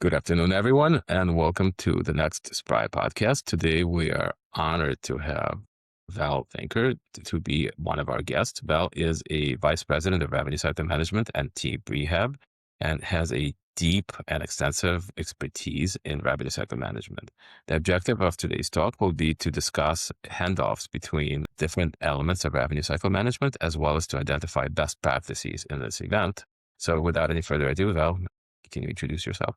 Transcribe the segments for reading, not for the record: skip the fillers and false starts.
Good afternoon, everyone, and welcome to the next SPRY Podcast. Today, we are honored to have Val Fenker to be one of our guests. Val is a Vice President of Revenue Cycle Management and Team Rehab and has a deep and extensive expertise in revenue cycle management. The objective of today's talk will be to discuss handoffs between different elements of revenue cycle management, as well as to identify best practices in this event. So without any further ado, Val, can you introduce yourself?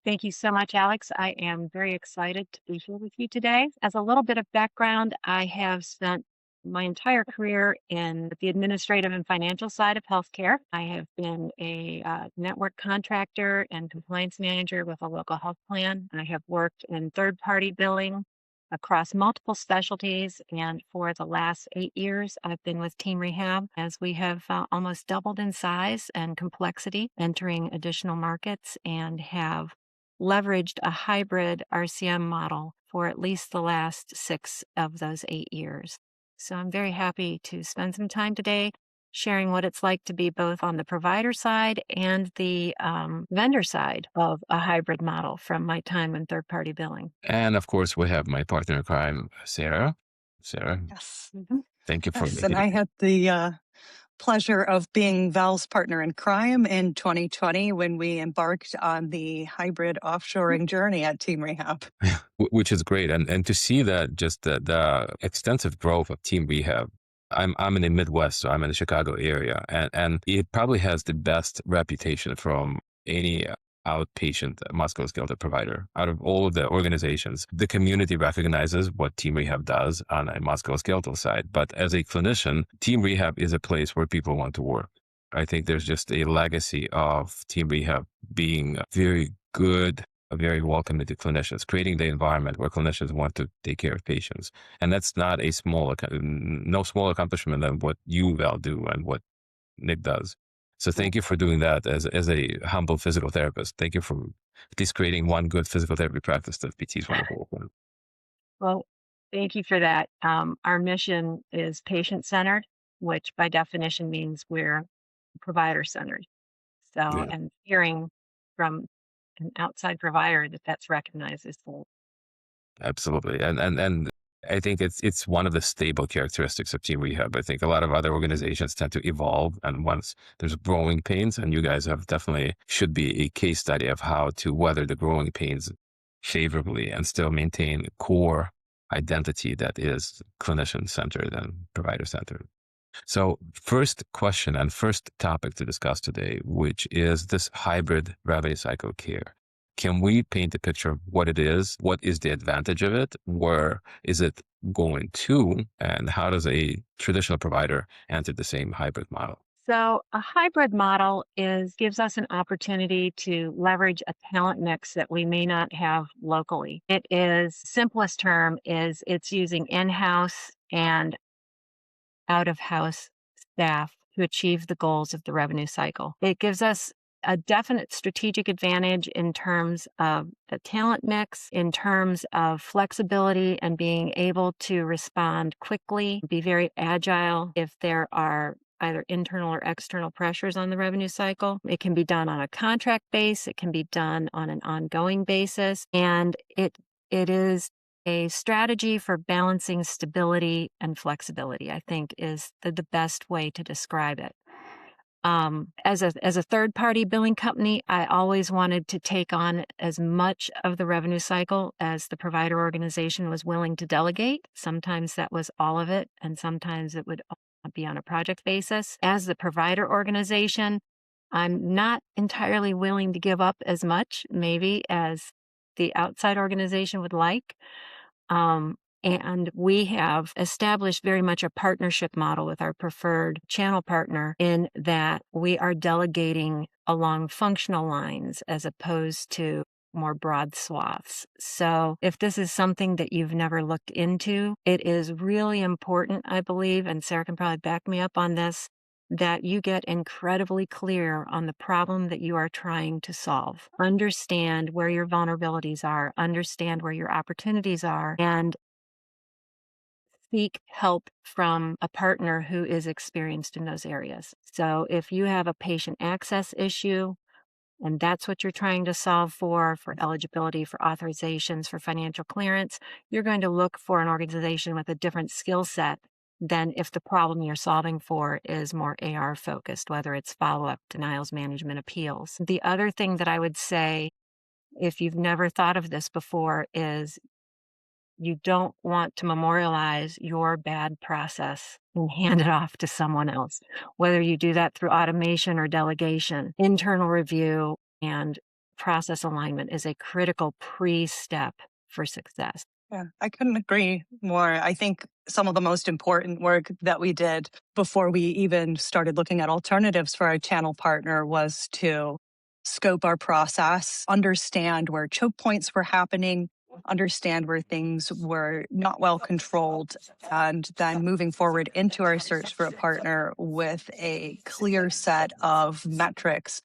Thank you so much, Alex. I am very excited to be here with you today. As a little bit of background, I have spent my entire career in the administrative and financial side of healthcare. I have been a network contractor and compliance manager with a local health plan. I have worked in third-party billing across multiple specialties. And for the last 8 years, I've been with Team Rehab as we have almost doubled in size and complexity, entering additional markets, and have leveraged a hybrid RCM model for at least the last 6 of those 8 years. So I'm very happy to spend some time today sharing what it's like to be both on the provider side and the vendor side of a hybrid model from my time in third-party billing. And of course, we have my partner in crime, Sarah. Sarah, Yes. thank you for Yes. And making I it. had the pleasure of being Val's partner in crime in 2020 when we embarked on the hybrid offshoring journey at Team Rehab. Which is great. And to see that just the extensive growth of Team Rehab. I'm in the Midwest, so I'm in the Chicago area, and it probably has the best reputation from any outpatient musculoskeletal provider out of all of the organizations. The community recognizes what Team Rehab does on a musculoskeletal side, but as a clinician, Team Rehab is a place where people want to work. I think there's just a legacy of Team Rehab being very good, very welcoming to clinicians, creating the environment where clinicians want to take care of patients. And that's not no small accomplishment than what you, Val, do and what Nick does. So thank you for doing that as a humble physical therapist. Thank you for at least creating one good physical therapy practice that PTs want to work with. Well, thank you for that. Our mission is patient-centered, which by definition means we're provider-centered. So, Yeah. and hearing from an outside provider that that's recognized is cool. Absolutely. And I think it's one of the stable characteristics of Team Rehab. I think a lot of other organizations tend to evolve, and once there's growing pains, and you guys have definitely should be a case study of how to weather the growing pains favorably and still maintain core identity that is clinician centered and provider centered. So first question and first topic to discuss today, which is this hybrid revenue cycle care. Can we paint a picture of what it is? What is the advantage of it? Where is it going to? And how does a traditional provider enter the same hybrid model? So a hybrid model gives us an opportunity to leverage a talent mix that we may not have locally. It is, simplest term is it's using in-house and out-of-house staff to achieve the goals of the revenue cycle. It gives us a definite strategic advantage in terms of the talent mix, in terms of flexibility and being able to respond quickly, be very agile if there are either internal or external pressures on the revenue cycle. It can be done on a contract base. It can be done on an ongoing basis. And it is a strategy for balancing stability and flexibility, I think, is the best way to describe it. As a third-party billing company, I always wanted to take on as much of the revenue cycle as the provider organization was willing to delegate. Sometimes that was all of it, and sometimes it would be on a project basis. As the provider organization, I'm not entirely willing to give up as much, maybe, as the outside organization would like. And we have established very much a partnership model with our preferred channel partner in that we are delegating along functional lines as opposed to more broad swaths. So if this is something that you've never looked into, it is really important, I believe, and Sarah can probably back me up on this, that you get incredibly clear on the problem that you are trying to solve. Understand where your vulnerabilities are, understand where your opportunities are, and seek help from a partner who is experienced in those areas. So if you have a patient access issue and that's what you're trying to solve for eligibility, for authorizations, for financial clearance, you're going to look for an organization with a different skill set than if the problem you're solving for is more AR focused, whether it's follow-up, denials management, appeals. The other thing that I would say, if you've never thought of this before, is you don't want to memorialize your bad process and hand it off to someone else. Whether you do that through automation or delegation, internal review and process alignment is a critical pre-step for success. Yeah, I couldn't agree more. I think some of the most important work that we did before we even started looking at alternatives for our channel partner was to scope our process, understand where choke points were happening, understand where things were not well controlled, and then moving forward into our search for a partner with a clear set of metrics,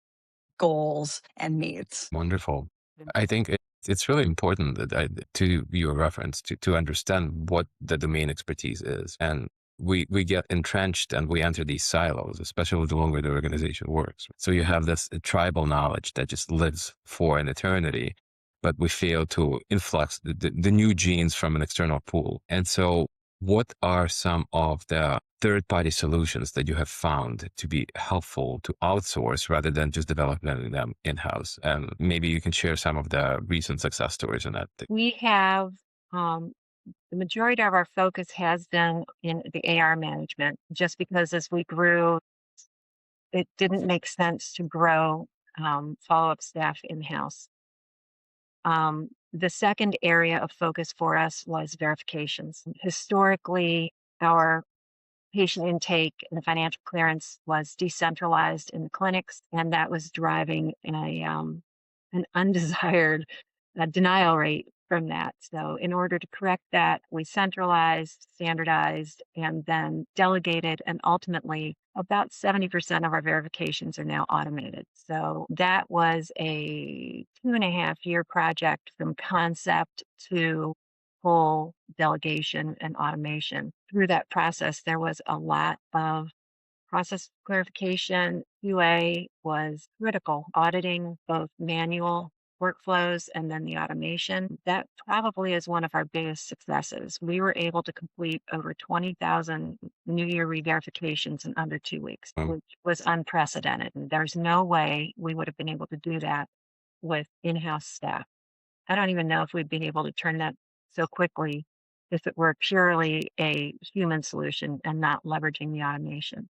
goals, and needs. Wonderful. I think it's really important that to your reference to understand what the domain expertise is. And we get entrenched and we enter these silos, especially the longer the organization works. So you have this tribal knowledge that just lives for an eternity, but we fail to influx the new genes from an external pool. And so what are some of the third-party solutions that you have found to be helpful to outsource rather than just developing them in-house? And maybe you can share some of the recent success stories in that. We have the majority of our focus has been in the AR management, just because as we grew, it didn't make sense to grow follow-up staff in-house. The second area of focus for us was verifications. Historically, our patient intake and financial clearance was decentralized in the clinics, and that was driving an undesired denial rate from that. So in order to correct that, we centralized, standardized, and then delegated, and ultimately about 70% of our verifications are now automated. So that was a 2.5-year project from concept to full delegation and automation. Through that process, there was a lot of process clarification. QA was critical, auditing both manual workflows and then the automation. That probably is one of our biggest successes. We were able to complete over 20,000 New Year re-verifications in under 2 weeks, which was unprecedented. And there's no way we would have been able to do that with in-house staff. I don't even know if we'd be able to turn that so quickly if it were purely a human solution and not leveraging the automation.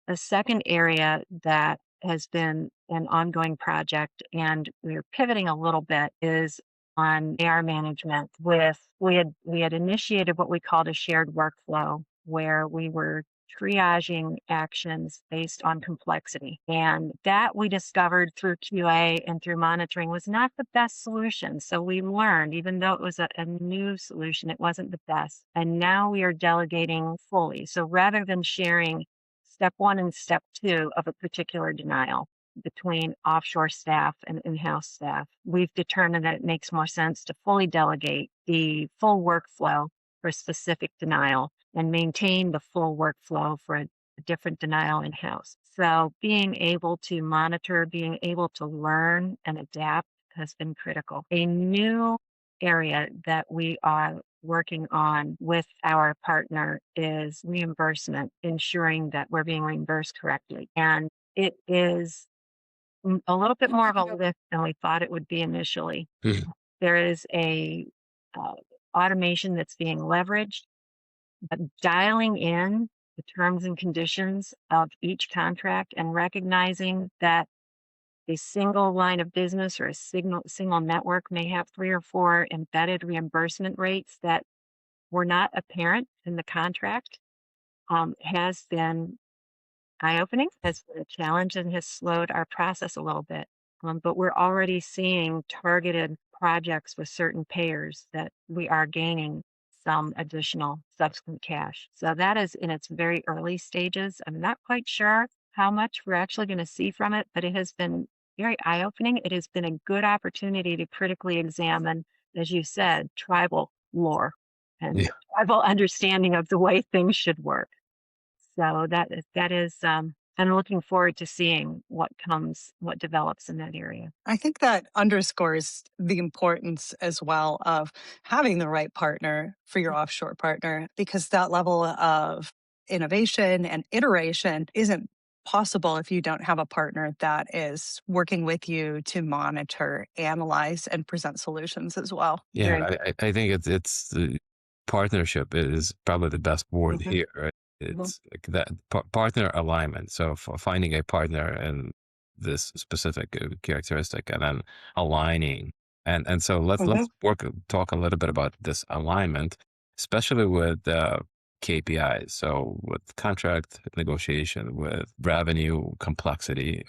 A second area that has been an ongoing project, and we're pivoting a little bit, is on AR management. We had initiated what we called a shared workflow, where we were triaging actions based on complexity. And that we discovered through QA and through monitoring was not the best solution. So we learned, even though it was a new solution, it wasn't the best. And now we are delegating fully. So rather than sharing step 1 and step 2 of a particular denial between offshore staff and in-house staff, we've determined that it makes more sense to fully delegate the full workflow for a specific denial and maintain the full workflow for a different denial in-house. So being able to monitor, being able to learn and adapt has been critical. A new area that we are working on with our partner is reimbursement, ensuring that we're being reimbursed correctly. And it is a little bit more of a lift than we thought it would be initially. There is a automation that's being leveraged, but dialing in the terms and conditions of each contract and recognizing that a single line of business or a single network may have 3 or 4 embedded reimbursement rates that were not apparent in the contract, has been eye-opening, has been a challenge, and has slowed our process a little bit. But we're already seeing targeted projects with certain payers that we are gaining some additional subsequent cash. So that is in its very early stages. I'm not quite sure how much we're actually going to see from it, but it has been very eye-opening. It has been a good opportunity to critically examine, as you said, tribal lore and tribal understanding of the way things should work. So that is And looking forward to seeing what develops in that area. I think that underscores the importance as well of having the right partner for your offshore partner, because that level of innovation and iteration isn't possible if you don't have a partner that is working with you to monitor, analyze, and present solutions as well. Yeah, I think it's the partnership is probably the best word here, right? It's like that partner alignment. So for finding a partner in this specific characteristic and then aligning. And so let's talk a little bit about this alignment, especially with KPIs. So with contract negotiation, with revenue complexity,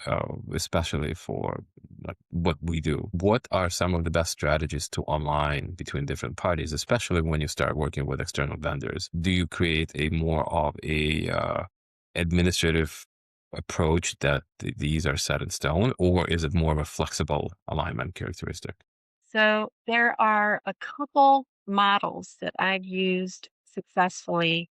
especially for like what we do. What are some of the best strategies to align between different parties, especially when you start working with external vendors? Do you create a more of a administrative approach that these are set in stone, or is it more of a flexible alignment characteristic? So there are a couple models that I've used successfully,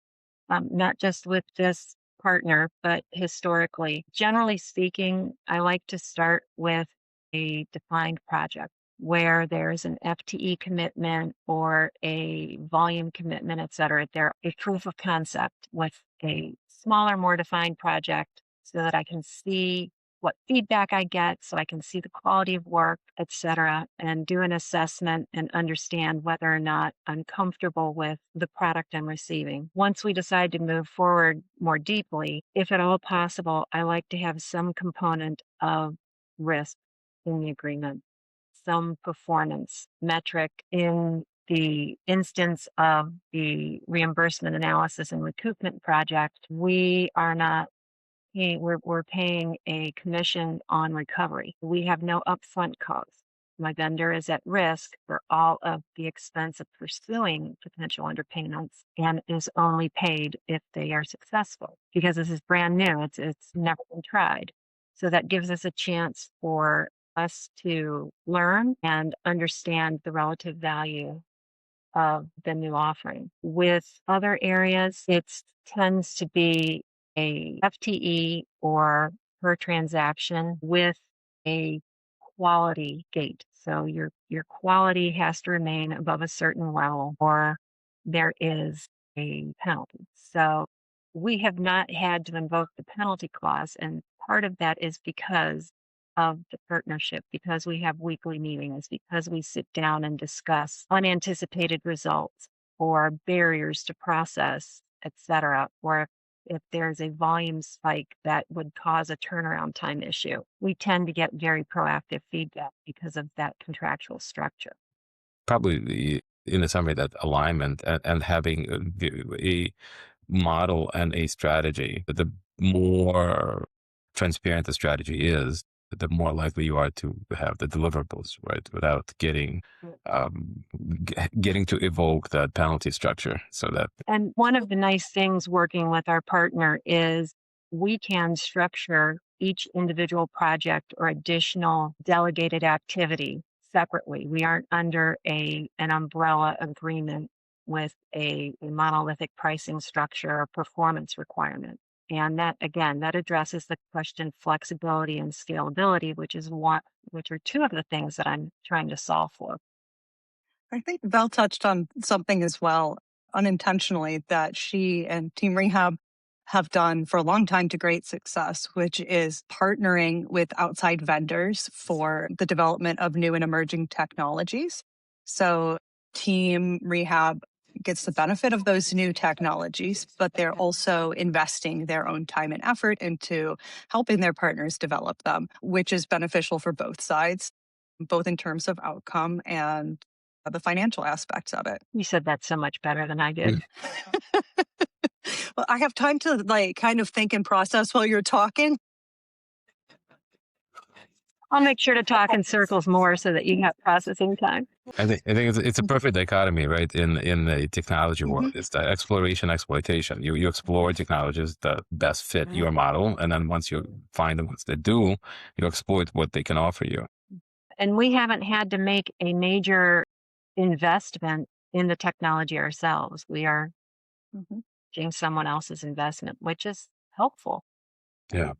not just with this partner, but historically. Generally speaking, I like to start with a defined project where there's an FTE commitment or a volume commitment, et cetera. There a proof of concept with a smaller, more defined project so that I can see what feedback I get, so I can see the quality of work, et cetera, and do an assessment and understand whether or not I'm comfortable with the product I'm receiving. Once we decide to move forward more deeply, if at all possible, I like to have some component of risk in the agreement, some performance metric. In the instance of the reimbursement analysis and recoupment project, we are not we're paying a commission on recovery. We have no upfront costs. My vendor is at risk for all of the expense of pursuing potential underpayments and is only paid if they are successful, because this is brand new. It's never been tried. So that gives us a chance for us to learn and understand the relative value of the new offering. With other areas, it tends to be a FTE or per transaction with a quality gate. So your quality has to remain above a certain level or there is a penalty. So we have not had to invoke the penalty clause, and part of that is because of the partnership, because we have weekly meetings, because we sit down and discuss unanticipated results or barriers to process, et cetera, or if there's a volume spike that would cause a turnaround time issue. We tend to get very proactive feedback because of that contractual structure. Probably in a summary, that alignment and having a model and a strategy. The more transparent the strategy is, the more likely you are to have the deliverables, right? Without getting to evoke that penalty structure. So that. And one of the nice things working with our partner is we can structure each individual project or additional delegated activity separately. We aren't under an umbrella agreement with a monolithic pricing structure or performance requirement. And that, again, that addresses the question flexibility and scalability, which are two of the things that I'm trying to solve for. I think Val touched on something as well, unintentionally, that she and Team Rehab have done for a long time to great success, which is partnering with outside vendors for the development of new and emerging technologies. So Team Rehab gets the benefit of those new technologies, but they're also investing their own time and effort into helping their partners develop them, which is beneficial for both sides, both in terms of outcome and the financial aspects of it. You said that so much better than I did. Well, I have time to kind of think and process while you're talking. I'll make sure to talk in circles more so that you have processing time. I think it's a perfect dichotomy, right? In the technology world, it's the exploration, exploitation. You explore technologies that best fit your model, and then once you find the ones that do, you exploit what they can offer you. And we haven't had to make a major investment in the technology ourselves. We are doing someone else's investment, which is helpful. Yeah.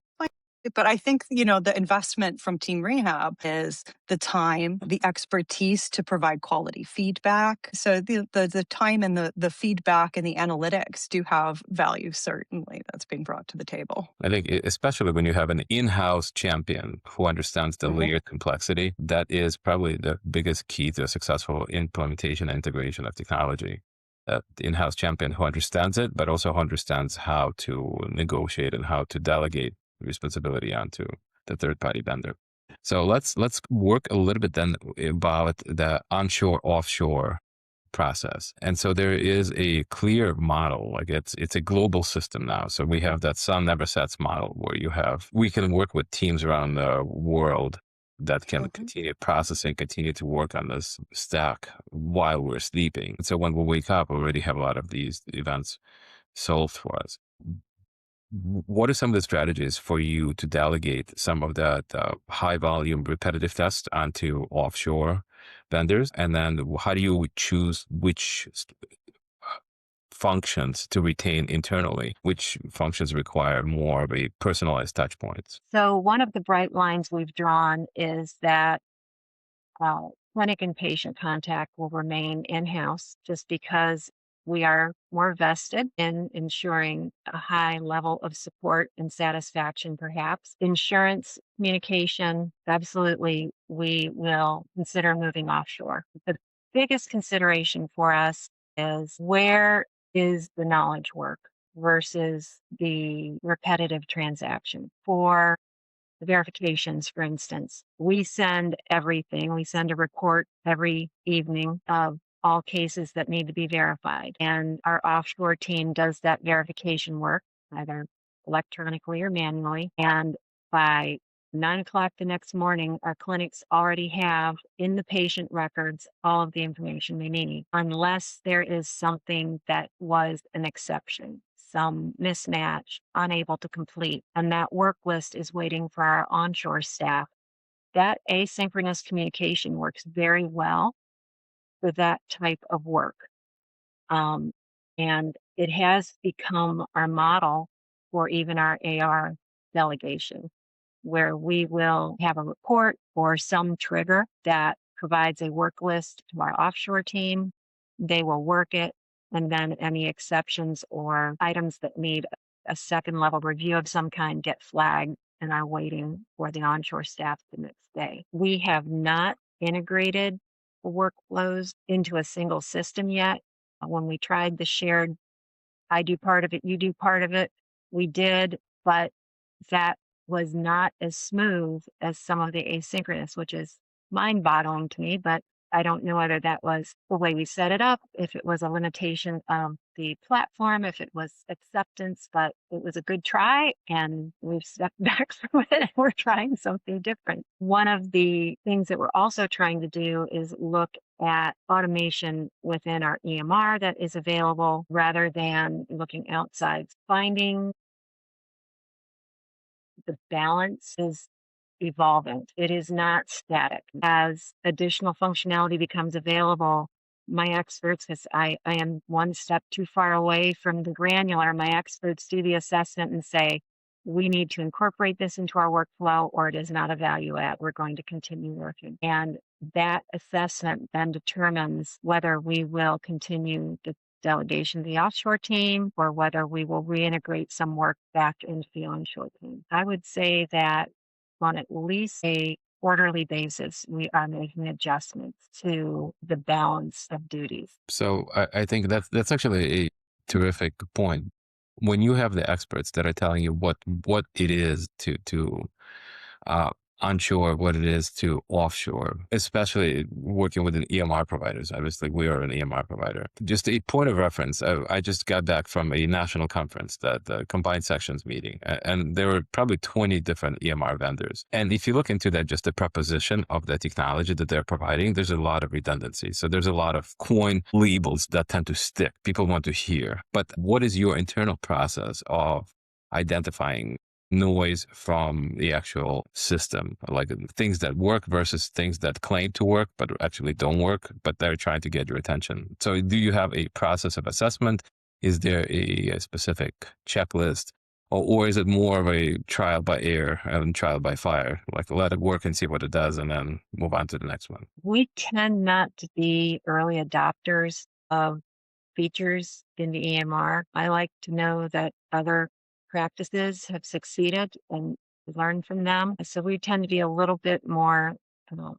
But I think, the investment from Team Rehab is the time, the expertise to provide quality feedback. So the time and the feedback and the analytics do have value, certainly, that's being brought to the table. I think especially when you have an in-house champion who understands the layered complexity, that is probably the biggest key to a successful implementation and integration of technology. The in-house champion who understands it, but also who understands how to negotiate and how to delegate responsibility onto the third-party vendor. So let's work a little bit then about the onshore offshore process. And so there is a clear model, like it's a global system now. So we have that sun never sets model where we can work with teams around the world that can continue processing, continue to work on this stack while we're sleeping. So when we wake up, we already have a lot of these events solved for us. What are some of the strategies for you to delegate some of that high volume repetitive tests onto offshore vendors? And then how do you choose which functions to retain internally? Which functions require more of a personalized touch points? So one of the bright lines we've drawn is that clinic and patient contact will remain in-house just because we are more vested in ensuring a high level of support and satisfaction, perhaps. Insurance communication, absolutely, we will consider moving offshore. The biggest consideration for us is where is the knowledge work versus the repetitive transaction. For the verifications, for instance, we send everything. We send a report every evening of all cases that need to be verified. And our offshore team does that verification work, either electronically or manually. And by 9 o'clock the next morning, our clinics already have in the patient records all of the information they need, unless there is something that was an exception, some mismatch, unable to complete. And that work list is waiting for our onshore staff. That asynchronous communication works very well for that type of work. And it has become our model for even our AR delegation, where we will have a report or some trigger that provides a work list to our offshore team. They will work it, and then any exceptions or items that need a second level review of some kind get flagged and are waiting for the onshore staff the next day. We have not integrated workflows into a single system yet. When we tried the shared, I do part of it, you do part of it, we did, but that was not as smooth as some of the asynchronous, which is mind-boggling to me, but I don't know whether that was the way we set it up, if it was a limitation of the platform, if it was acceptance, but it was a good try and we've stepped back from it and we're trying something different. One of the things that we're also trying to do is look at automation within our EMR that is available rather than looking outside. Finding the balance is evolving. It is not static. As additional functionality becomes available, my experts, because I am one step too far away from the granular, my experts do the assessment and say, we need to incorporate this into our workflow or it is not a value add. We're going to continue working. And that assessment then determines whether we will continue the delegation of the offshore team or whether we will reintegrate some work back into the onshore team. I would say that on at least a quarterly basis, we are making adjustments to the balance of duties. So I think that's actually a terrific point. When you have the experts that are telling you what it is to onshore, what it is to offshore, especially working with an EMR providers. Obviously, we are an EMR provider. Just a point of reference, I just got back from a national conference, the Combined Sections meeting, and there were probably 20 different EMR vendors. And if you look into that, just the proposition of the technology that they're providing, there's a lot of redundancy. So there's a lot of coin labels that tend to stick. People want to hear. But what is your internal process of identifying noise from the actual system, like things that work versus things that claim to work but actually don't work, but they're trying to get your attention? So do you have a process of assessment? Is there a specific checklist? Or is it more of a trial by ear and trial by fire? Like let it work and see what it does and then move on to the next one. We tend not to be early adopters of features in the EMR. I like to know that other practices have succeeded and learn from them. So we tend to be a little bit more uh,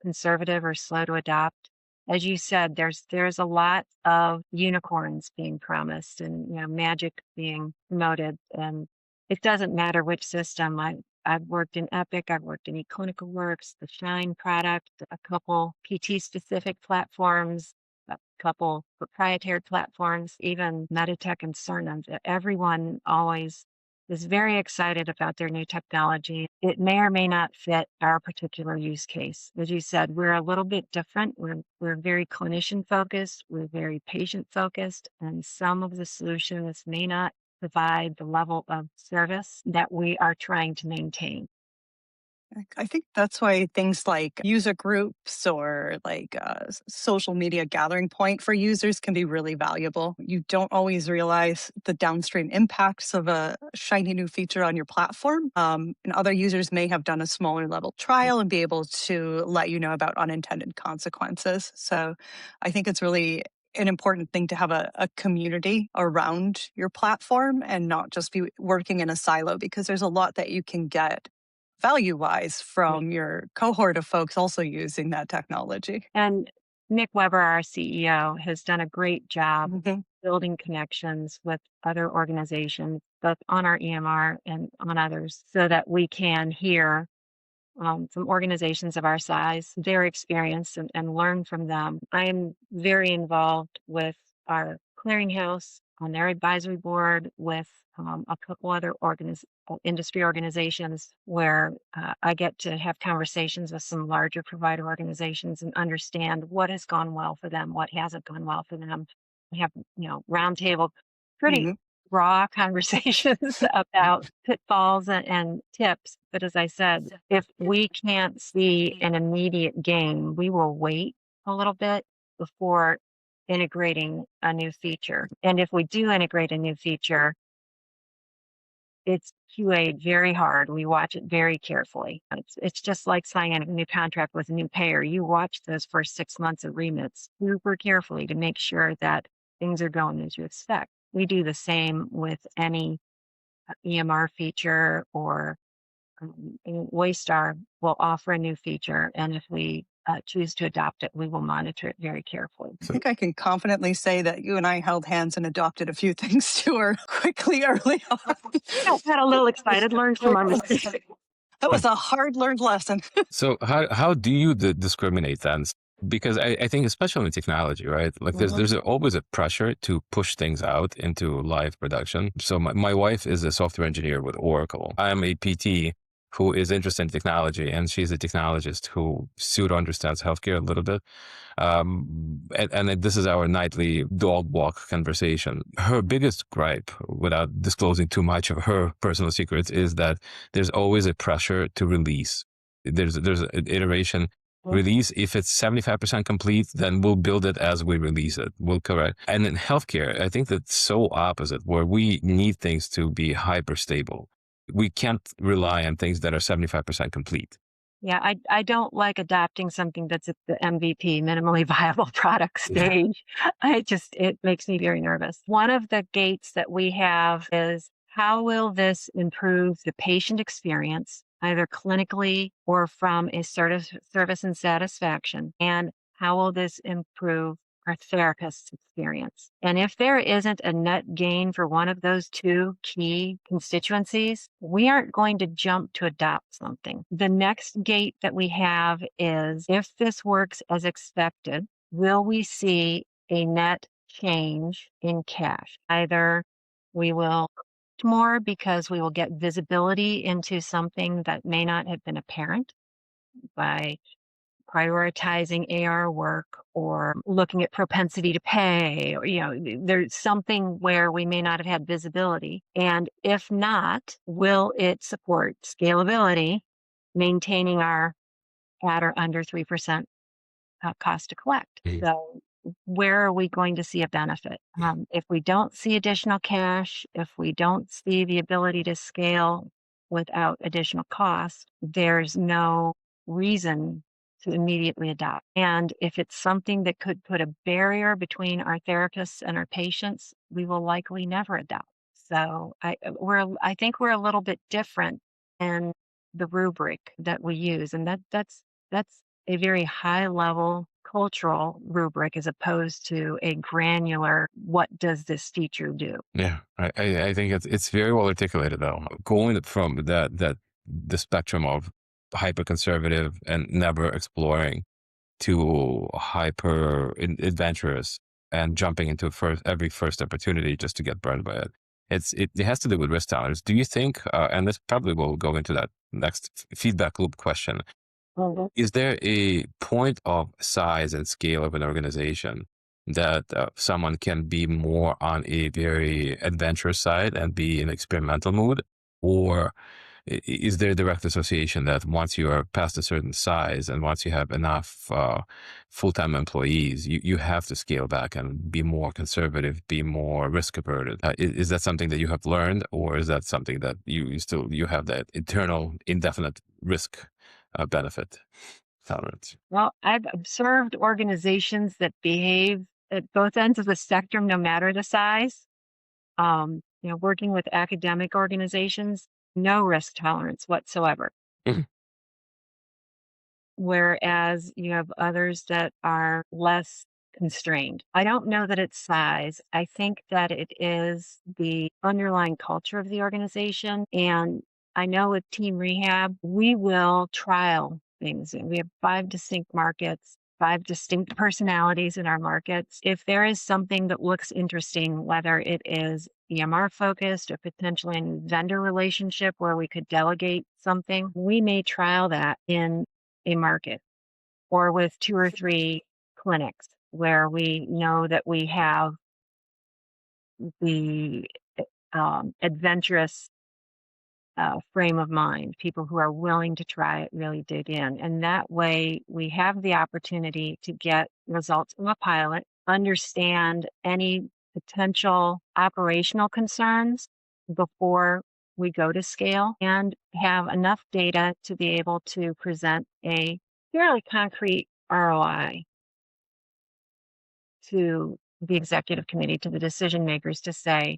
conservative or slow to adopt. As you said, there's a lot of unicorns being promised and magic being promoted, and it doesn't matter which system. I've worked in Epic, I've worked in eClinicalWorks, the Shine product, a couple PT specific platforms, a couple proprietary platforms, even Meditech and Cerner. Everyone always is very excited about their new technology. It may or may not fit our particular use case. As you said, we're a little bit different. We're very clinician focused, we're very patient focused, and some of the solutions may not provide the level of service that we are trying to maintain. I think that's why things like user groups or like social media gathering point for users can be really valuable. You don't always realize the downstream impacts of a shiny new feature on your platform. And other users may have done a smaller level trial and be able to let you know about unintended consequences. So I think it's really an important thing to have a community around your platform and not just be working in a silo, because there's a lot that you can get value-wise from your cohort of folks also using that technology. And Nick Weber, our CEO, has done a great job Mhm. building connections with other organizations, both on our EMR and on others, so that we can hear from organizations of our size, their experience, and learn from them. I'm very involved with our clearinghouse on their advisory board with a couple other industry organizations where I get to have conversations with some larger provider organizations and understand what has gone well for them, what hasn't gone well for them. We have, roundtable, pretty Mhm. raw conversations about pitfalls and tips. But as I said, if we can't see an immediate gain, we will wait a little bit before integrating a new feature. And if we do integrate a new feature, it's QA'd very hard. We watch it very carefully. It's just like signing a new contract with a new payer. You watch those first 6 months of remits super carefully to make sure that things are going as you expect. We do the same with any EMR feature or Waystar will offer a new feature. And if we choose to adopt it, we will monitor it very carefully. I think I can confidently say that you and I held hands and adopted a few things too her quickly early on. I got a little excited, learned from our mistakes. That was a hard learned lesson. So how do you discriminate then? Because I think especially in technology, right? Like there's always a pressure to push things out into live production. So my wife is a software engineer with Oracle. I'm a PT who is interested in technology, and she's a technologist who pseudo understands healthcare a little bit. And this is our nightly dog walk conversation. Her biggest gripe, without disclosing too much of her personal secrets, is that there's always a pressure to release. There's an iteration release. If it's 75% complete, then we'll build it as we release it. We'll correct. And in healthcare, I think that's so opposite, where we need things to be hyper stable. We can't rely on things that are 75% complete. Yeah, I don't like adopting something that's at the MVP, minimally viable product stage. It makes me very nervous. One of the gates that we have is, how will this improve the patient experience, either clinically or from a service and satisfaction? And how will this improve our therapist's experience? And if there isn't a net gain for one of those two key constituencies, we aren't going to jump to adopt something. The next gate that we have is, if this works as expected, will we see a net change in cash? Either we will more because we will get visibility into something that may not have been apparent by prioritizing AR work or looking at propensity to pay, or, there's something where we may not have had visibility. And if not, will it support scalability, maintaining our at or under 3% cost to collect? So where are we going to see a benefit? If we don't see additional cash, if we don't see the ability to scale without additional cost, there's no reason to immediately adopt. And if it's something that could put a barrier between our therapists and our patients, we will likely never adopt. So I think we're a little bit different in the rubric that we use, and that's a very high level cultural rubric as opposed to a granular, what does this feature do? Yeah, I think it's very well articulated though. Going from the spectrum of hyper conservative and never exploring to hyper adventurous and jumping into every first opportunity just to get burned by it. It has to do with risk tolerance. Do you think, and this probably will go into that next feedback loop question, Mhm. is there a point of size and scale of an organization that someone can be more on a very adventurous side and be in experimental mood? Or is there a direct association that once you are past a certain size and once you have enough full-time employees, you have to scale back and be more conservative, be more risk averted? Is that something that you have learned, or is that something that you have that internal indefinite risk benefit tolerance? Well, I've observed organizations that behave at both ends of the spectrum, no matter the size. Working with academic organizations, no risk tolerance whatsoever. Mhm. Whereas you have others that are less constrained. I don't know that it's size. I think that it is the underlying culture of the organization. And I know with Team Rehab, we will trial things. And we have 5 distinct markets, 5 distinct personalities in our markets. If there is something that looks interesting, whether it is EMR focused or potentially a vendor relationship where we could delegate something, we may trial that in a market or with 2 or 3 clinics where we know that we have the adventurous frame of mind, people who are willing to try it, really dig in. And that way we have the opportunity to get results from a pilot, understand any potential operational concerns before we go to scale, and have enough data to be able to present a fairly concrete ROI to the executive committee, to the decision makers, to say,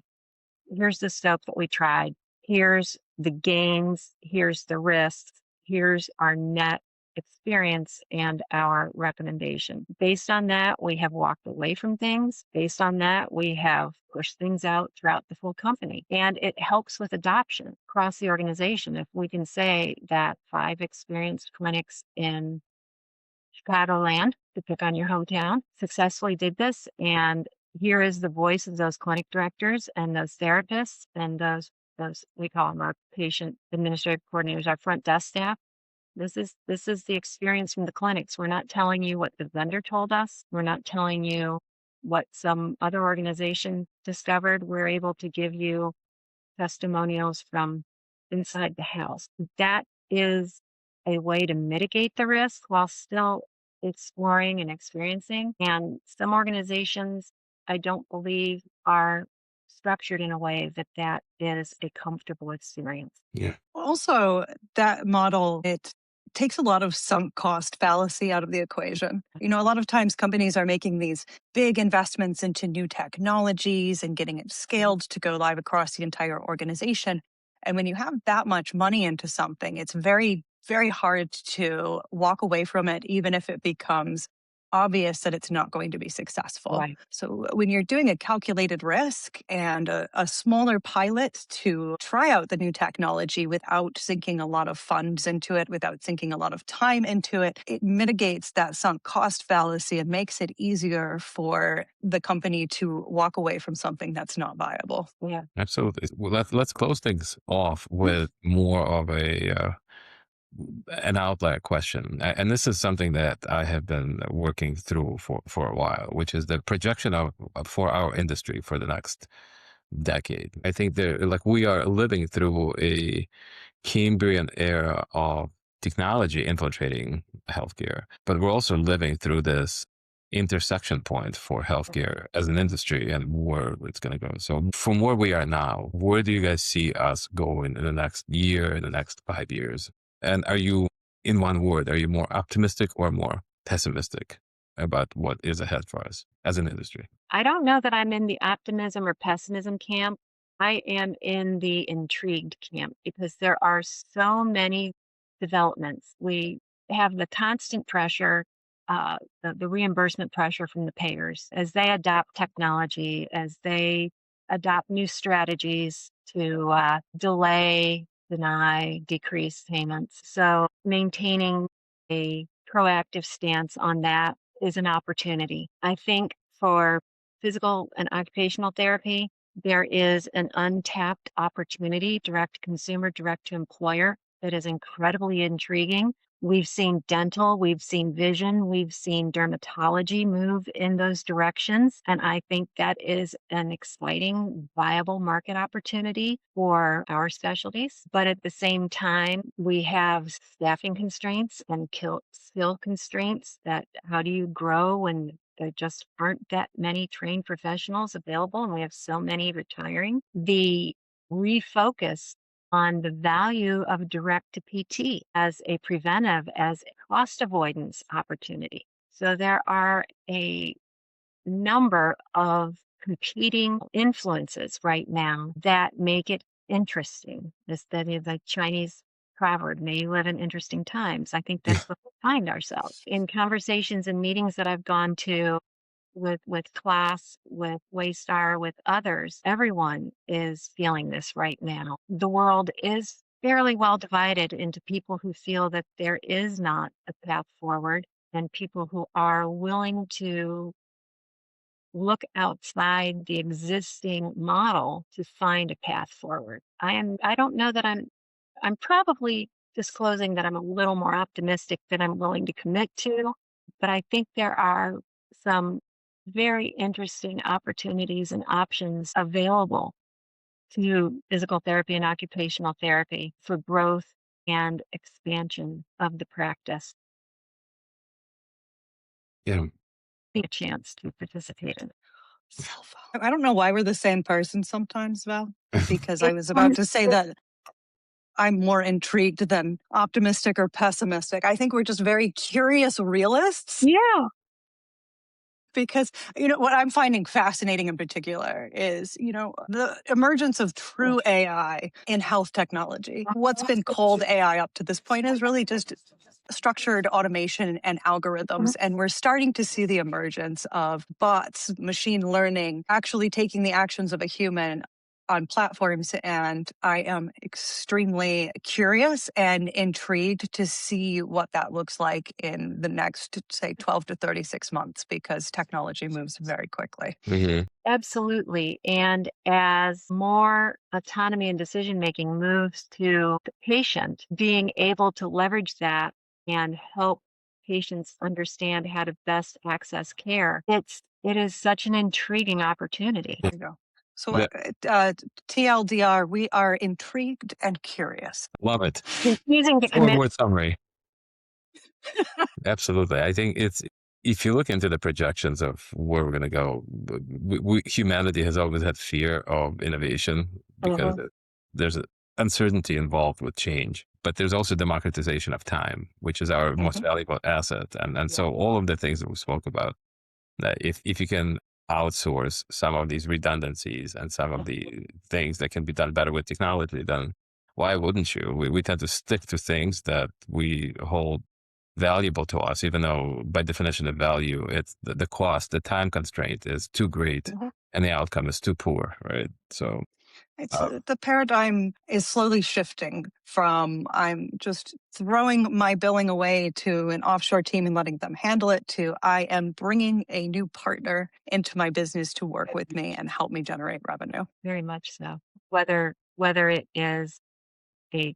here's the scope that we tried. Here's the gains. Here's the risks. Here's our net experience and our recommendation. Based on that, we have walked away from things. Based on that, we have pushed things out throughout the full company. And it helps with adoption across the organization. If we can say that 5 experienced clinics in Chicagoland, to pick on your hometown, successfully did this, and here is the voice of those clinic directors and those therapists and those we call them our patient administrative coordinators, our front desk staff. This is the experience from the clinics. We're not telling you what the vendor told us. We're not telling you what some other organization discovered. We're able to give you testimonials from inside the house. That is a way to mitigate the risk while still exploring and experiencing. And some organizations, I don't believe, are structured in a way that is a comfortable experience. Yeah. Also, that model, it takes a lot of sunk cost fallacy out of the equation. A lot of times companies are making these big investments into new technologies and getting it scaled to go live across the entire organization. And when you have that much money into something, it's very, very hard to walk away from it, even if it becomes obvious that it's not going to be successful. Right. So when you're doing a calculated risk and a smaller pilot to try out the new technology without sinking a lot of funds into it, without sinking a lot of time into it, it mitigates that sunk cost fallacy and makes it easier for the company to walk away from something that's not viable. Yeah. Absolutely. Well, let's close things off with more of an outlier question. And this is something that I have been working through for a while, which is the projection for our industry for the next decade. I think we are living through a Cambrian era of technology infiltrating healthcare, but we're also living through this intersection point for healthcare as an industry and where it's going to go. So from where we are now, where do you guys see us going in the next year, in the next 5 years? And are you, in one word, are you more optimistic or more pessimistic about what is ahead for us as an industry? I don't know that I'm in the optimism or pessimism camp. I am in the intrigued camp because there are so many developments. We have the constant pressure, the reimbursement pressure from the payers as they adopt technology, as they adopt new strategies to delay, deny, decrease payments. So maintaining a proactive stance on that is an opportunity. I think for physical and occupational therapy, there is an untapped opportunity, direct to consumer, direct to employer, that is incredibly intriguing. We've seen dental, we've seen vision, we've seen dermatology move in those directions. And I think that is an exciting, viable market opportunity for our specialties. But at the same time, we have staffing constraints and skill constraints that how do you grow when there just aren't that many trained professionals available and we have so many retiring? The refocus on the value of direct to PT as a preventive, as a cost avoidance opportunity. So there are a number of competing influences right now that make it interesting. This the Chinese proverb, may you live in interesting times. I think that's what we find ourselves in conversations and meetings that I've gone to with class, with Waystar, with others. Everyone is feeling this right now. The world is fairly well divided into people who feel that there is not a path forward and people who are willing to look outside the existing model to find a path forward. I don't know that I'm probably disclosing that I'm a little more optimistic than I'm willing to commit to, but I think there are some very interesting opportunities and options available to physical therapy and occupational therapy for growth and expansion of the practice. Yeah. A chance to participate in. Cell phone. I don't know why we're the same person sometimes, Val, because I was about to say that I'm more intrigued than optimistic or pessimistic. I think we're just very curious realists. Yeah. Because, what I'm finding fascinating in particular is, the emergence of true AI in health technology. What's been called AI up to this point is really just structured automation and algorithms. And we're starting to see the emergence of bots, machine learning, actually taking the actions of a human on platforms. And I am extremely curious and intrigued to see what that looks like in the next, say, 12 to 36 months, because technology moves very quickly. Mhm. Absolutely. And as more autonomy and decision making moves to the patient, being able to leverage that and help patients understand how to best access care, it is such an intriguing opportunity. There you go. So, That- TLDR, we are intrigued and curious. Love it. Confusing to One commit. word summary. Absolutely. I think if you look into the projections of where we're going to go, humanity has always had fear of innovation because there's an uncertainty involved with change, but there's also democratization of time, which is our most valuable asset. And so all of the things that we spoke about, that if you can outsource some of these redundancies and some of the things that can be done better with technology, then why wouldn't you? We tend to stick to things that we hold valuable to us, even though by definition of value, it's the cost, the time constraint is too great and the outcome is too poor, right? So the paradigm is slowly shifting from I'm just throwing my billing away to an offshore team and letting them handle it to I am bringing a new partner into my business to work with me and help me generate revenue. Very much so. Whether it is a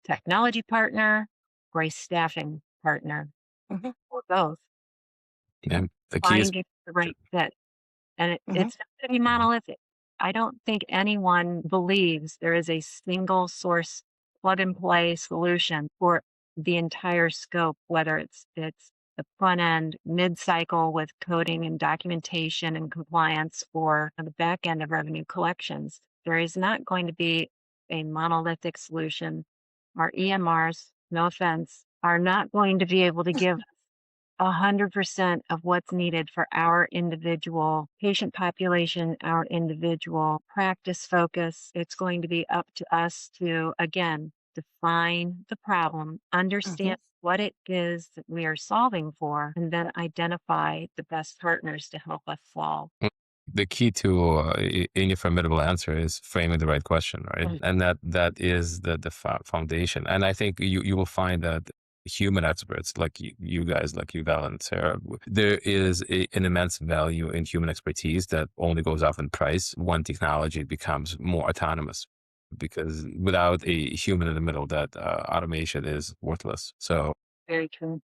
technology partner or a staffing partner or both, yeah, the key is finding the right fit. And it's not going to be monolithic. I don't think anyone believes there is a single source plug and play solution for the entire scope, whether it's the front end, mid cycle with coding and documentation and compliance, or the back end of revenue collections. There is not going to be a monolithic solution. Our EMRs, no offense, are not going to be able to give 100% of what's needed for our individual patient population, our individual practice focus. It's going to be up to us to, again, define the problem, understand what it is that we are solving for, and then identify the best partners to help us solve. The key to any formidable answer is framing the right question, right? And that is the foundation. And I think you will find that human experts like you guys, like you, Val and Sarah, there is an immense value in human expertise that only goes up in price when technology becomes more autonomous. Because without a human in the middle, that automation is worthless. So very true.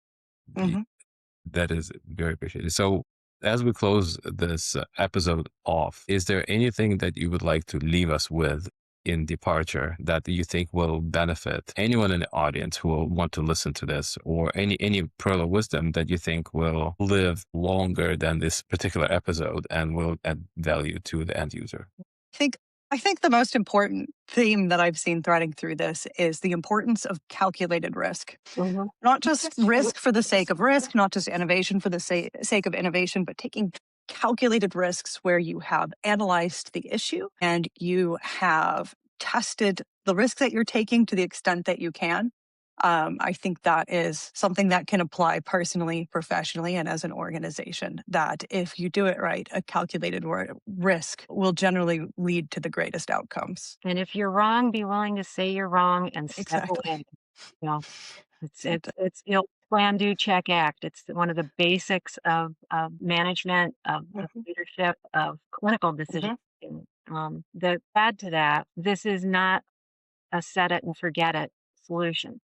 That is very appreciated. So as we close this episode off, is there anything that you would like to leave us with in departure that you think will benefit anyone in the audience who will want to listen to this, or any pearl of wisdom that you think will live longer than this particular episode and will add value to the end user? I think the most important theme that I've seen threading through this is the importance of calculated risk. Not just risk for the sake of risk, not just innovation for the sake of innovation, but taking calculated risks where you have analyzed the issue and you have tested the risk that you're taking to the extent that you can. I think that is something that can apply personally, professionally, and as an organization, that if you do it right, a calculated risk will generally lead to the greatest outcomes. And if you're wrong, be willing to say you're wrong and step away. You know, it's plan, do, check, act. It's one of the basics of management, of leadership, of clinical decision making. The add to that, this is not a set it and forget it solution.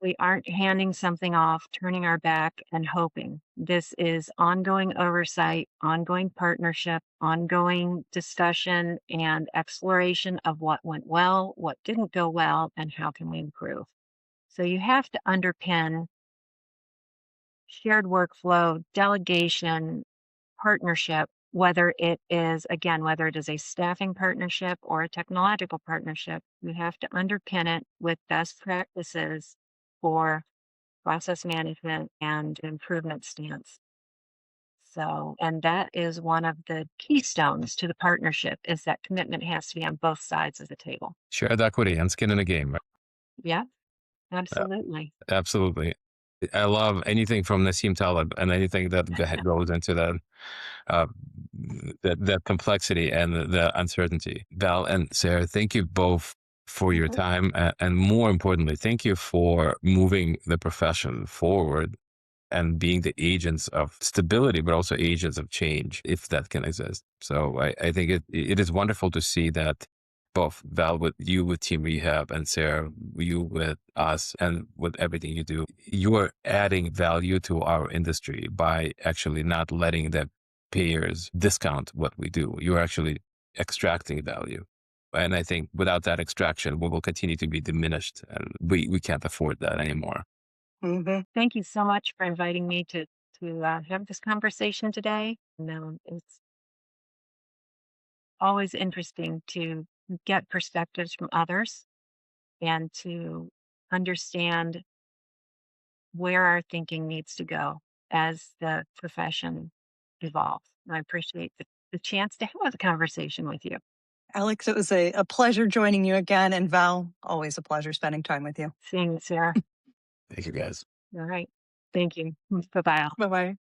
We aren't handing something off, turning our back and hoping. This is ongoing oversight, ongoing partnership, ongoing discussion and exploration of what went well, what didn't go well, and how can we improve. So you have to underpin shared workflow, delegation, partnership, whether it is a staffing partnership or a technological partnership. You have to underpin it with best practices for process management and improvement stance. So, and that is one of the keystones to the partnership, is that commitment has to be on both sides of the table. Shared equity and skin in the game. Right? Yeah, absolutely. Absolutely. I love anything from Nassim Taleb and anything that goes into that complexity and the uncertainty. Val and Sarah, thank you both for your time. And more importantly, thank you for moving the profession forward and being the agents of stability, but also agents of change, if that can exist. So I think it is wonderful to see that both Val, with you with Team Rehab, and Sarah, you with us, and with everything you do, you are adding value to our industry by actually not letting the payers discount what we do. You're actually extracting value. And I think without that extraction, we will continue to be diminished, and we can't afford that anymore. Thank you so much for inviting me to have this conversation today. It's always interesting to get perspectives from others and to understand where our thinking needs to go as the profession evolves. And I appreciate the chance to have a conversation with you. Alex, it was a pleasure joining you again. And Val, always a pleasure spending time with you. Seeing you, Sarah. Thank you, guys. All right. Thank you. Bye-bye. Bye-bye.